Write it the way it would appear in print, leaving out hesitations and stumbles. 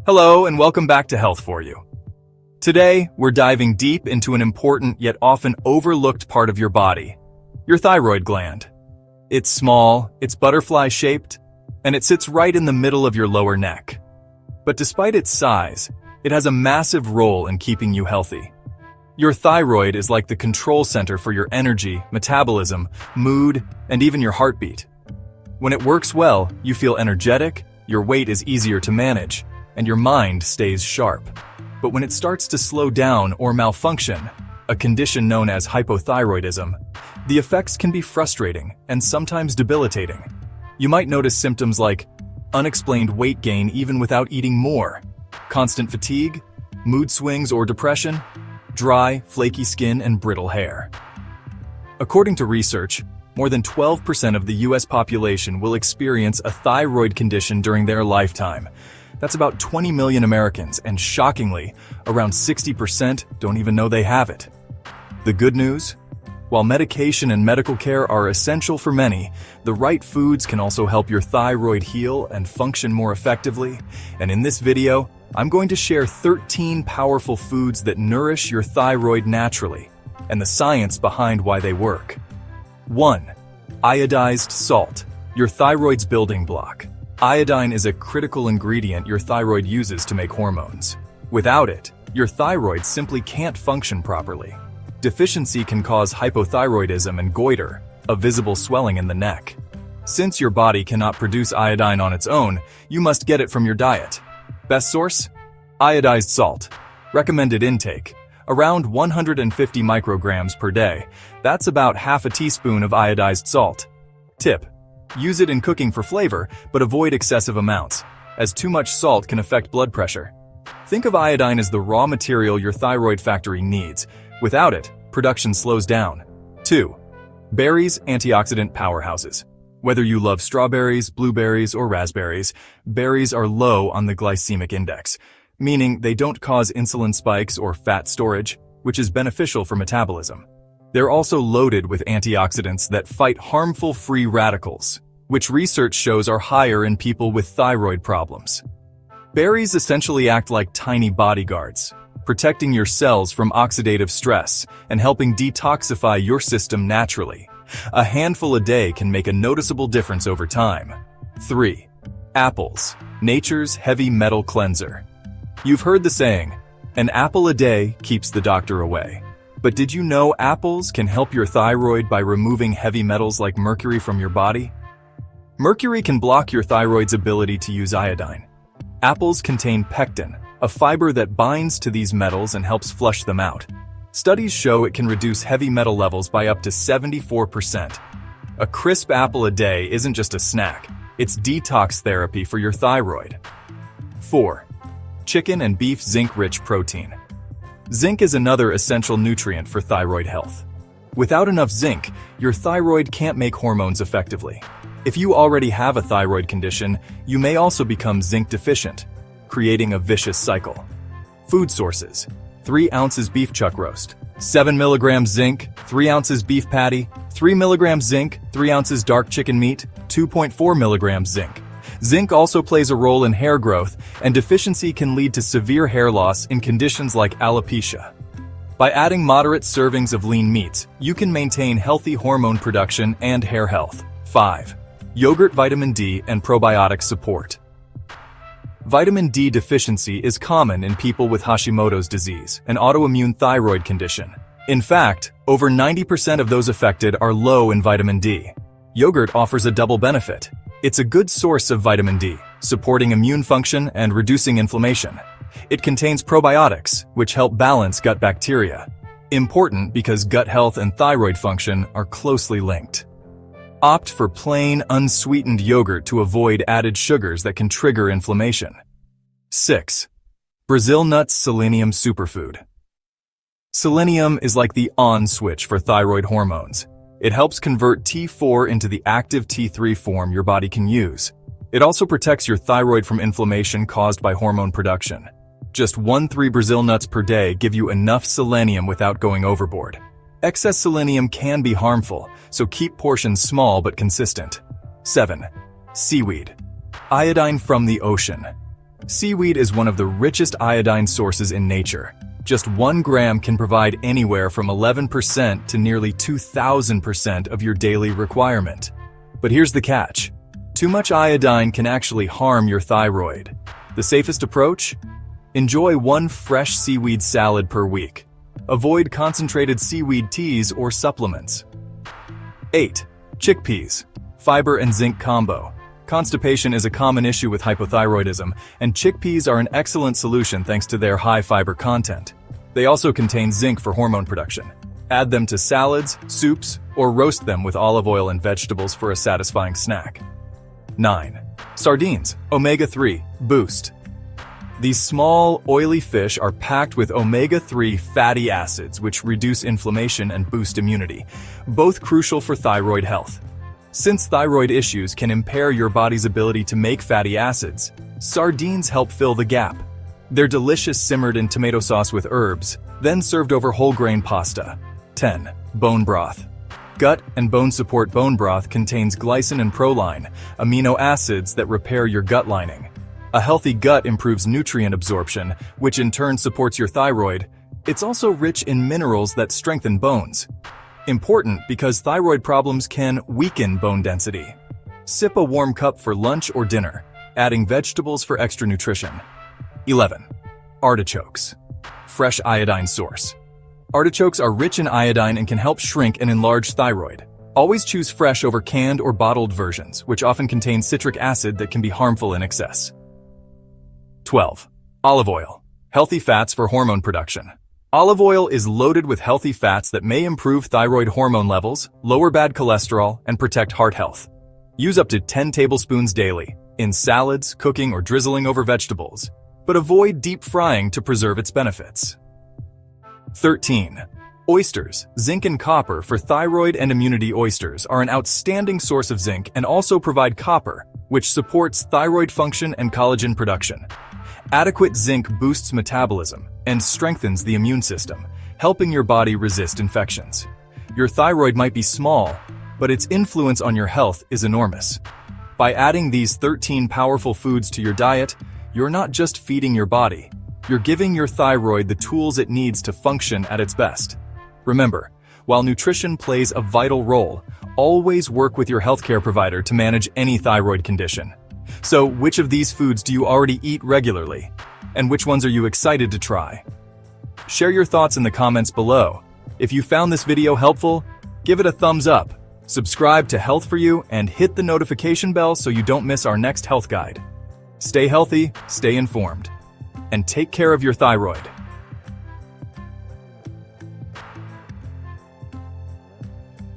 Hello and welcome back to Health For You. Today, we're diving deep into an important yet often overlooked part of your body, your thyroid gland. It's small, it's butterfly-shaped, and it sits right in the middle of your lower neck. But despite its size, it has a massive role in keeping you healthy. Your thyroid is like the control center for your energy, metabolism, mood, and even your heartbeat. When it works well, you feel energetic, your weight is easier to manage, and your mind stays sharp. But when it starts to slow down or malfunction, a condition known as hypothyroidism, the effects can be frustrating and sometimes debilitating. You might notice symptoms like unexplained weight gain even without eating more, constant fatigue, mood swings or depression, dry, flaky skin, and brittle hair. According to research, more than 12% of the US population will experience a thyroid condition during their lifetime. That's about 20 million Americans, and shockingly, around 60% don't even know they have it. The good news? While medication and medical care are essential for many, the right foods can also help your thyroid heal and function more effectively. And in this video, I'm going to share 13 powerful foods that nourish your thyroid naturally, and the science behind why they work. 1. Iodized salt, your thyroid's building block. Iodine is a critical ingredient your thyroid uses to make hormones. Without it, your thyroid simply can't function properly. Deficiency can cause hypothyroidism and goiter, a visible swelling in the neck. Since your body cannot produce iodine on its own, you must get it from your diet. Best source? Iodized salt. Recommended intake: around 150 micrograms per day. That's about half a teaspoon of iodized salt. Tip: use it in cooking for flavor, but avoid excessive amounts, as too much salt can affect blood pressure. Think of iodine as the raw material your thyroid factory needs. Without it, production slows down. 2. Berries, antioxidant powerhouses. Whether you love strawberries, blueberries, or raspberries, berries are low on the glycemic index, meaning they don't cause insulin spikes or fat storage, which is beneficial for metabolism. They're also loaded with antioxidants that fight harmful free radicals, which research shows are higher in people with thyroid problems. Berries essentially act like tiny bodyguards, protecting your cells from oxidative stress and helping detoxify your system naturally. A handful a day can make a noticeable difference over time. 3. Apples, nature's heavy metal cleanser. You've heard the saying, an apple a day keeps the doctor away. But did you know apples can help your thyroid by removing heavy metals like mercury from your body? Mercury can block your thyroid's ability to use iodine. Apples contain pectin, a fiber that binds to these metals and helps flush them out. Studies show it can reduce heavy metal levels by up to 74%. A crisp apple a day isn't just a snack, it's detox therapy for your thyroid. 4. Chicken and beef zinc-rich protein. Zinc is another essential nutrient for thyroid health. Without enough zinc, your thyroid can't make hormones effectively. If you already have a thyroid condition, you may also become zinc deficient, creating a vicious cycle. Food sources: 3 ounces beef chuck roast, 7 milligrams zinc, 3 ounces beef patty, 3 milligrams zinc, 3 ounces dark chicken meat, 2.4 milligrams zinc. Zinc also plays a role in hair growth, and deficiency can lead to severe hair loss in conditions like alopecia. By adding moderate servings of lean meats, you can maintain healthy hormone production and hair health. 5. Yogurt vitamin D and probiotic support. Vitamin D deficiency is common in people with Hashimoto's disease, an autoimmune thyroid condition. In fact, over 90% of those affected are low in vitamin D. Yogurt offers a double benefit. It's a good source of vitamin D, supporting immune function and reducing inflammation. It contains probiotics, which help balance gut bacteria. Important because gut health and thyroid function are closely linked. Opt for plain, unsweetened yogurt to avoid added sugars that can trigger inflammation. 6. Brazil nuts selenium superfood. Selenium is like the on switch for thyroid hormones. It helps convert T4 into the active T3 form your body can use. It also protects your thyroid from inflammation caused by hormone production. Just 1-3 Brazil nuts per day give you enough selenium without going overboard. Excess selenium can be harmful, so keep portions small but consistent. 7. Seaweed. Iodine from the ocean. Seaweed is one of the richest iodine sources in nature. Just 1 gram can provide anywhere from 11% to nearly 2,000% of your daily requirement. But here's the catch. Too much iodine can actually harm your thyroid. The safest approach? Enjoy 1 fresh seaweed salad per week. Avoid concentrated seaweed teas or supplements. 8. Chickpeas. Fiber and zinc combo. Constipation is a common issue with hypothyroidism, and chickpeas are an excellent solution thanks to their high fiber content. They also contain zinc for hormone production. Add them to salads, soups, or roast them with olive oil and vegetables for a satisfying snack. 9. Sardines. Omega-3 Boost. These small, oily fish are packed with omega-3 fatty acids, which reduce inflammation and boost immunity, both crucial for thyroid health. Since thyroid issues can impair your body's ability to make fatty acids, sardines help fill the gap. They're delicious simmered in tomato sauce with herbs, then served over whole grain pasta. 10. Bone broth. Gut and bone support bone broth contains glycine and proline, amino acids that repair your gut lining. A healthy gut improves nutrient absorption, which in turn supports your thyroid. It's also rich in minerals that strengthen bones. Important because thyroid problems can weaken bone density. Sip a warm cup for lunch or dinner, adding vegetables for extra nutrition. 11. Artichokes. Fresh iodine source. Artichokes are rich in iodine and can help shrink and enlarge thyroid. Always choose fresh over canned or bottled versions, which often contain citric acid that can be harmful in excess. 12. Olive oil. Healthy fats for hormone production. Olive oil is loaded with healthy fats that may improve thyroid hormone levels, lower bad cholesterol, and protect heart health. Use up to 10 tablespoons daily, in salads, cooking, or drizzling over vegetables, but avoid deep frying to preserve its benefits. 13. Oysters. Zinc and copper for thyroid and immunity. Oysters are an outstanding source of zinc and also provide copper, which supports thyroid function and collagen production. Adequate zinc boosts metabolism and strengthens the immune system, helping your body resist infections. Your thyroid might be small, but its influence on your health is enormous. By adding these 13 powerful foods to your diet, you're not just feeding your body, you're giving your thyroid the tools it needs to function at its best. Remember, while nutrition plays a vital role, always work with your healthcare provider to manage any thyroid condition. So, which of these foods do you already eat regularly? And which ones are you excited to try? Share your thoughts in the comments below. If you found this video helpful, give it a thumbs up, subscribe to Health for You, and hit the notification bell so you don't miss our next health guide. Stay healthy, stay informed, and take care of your thyroid.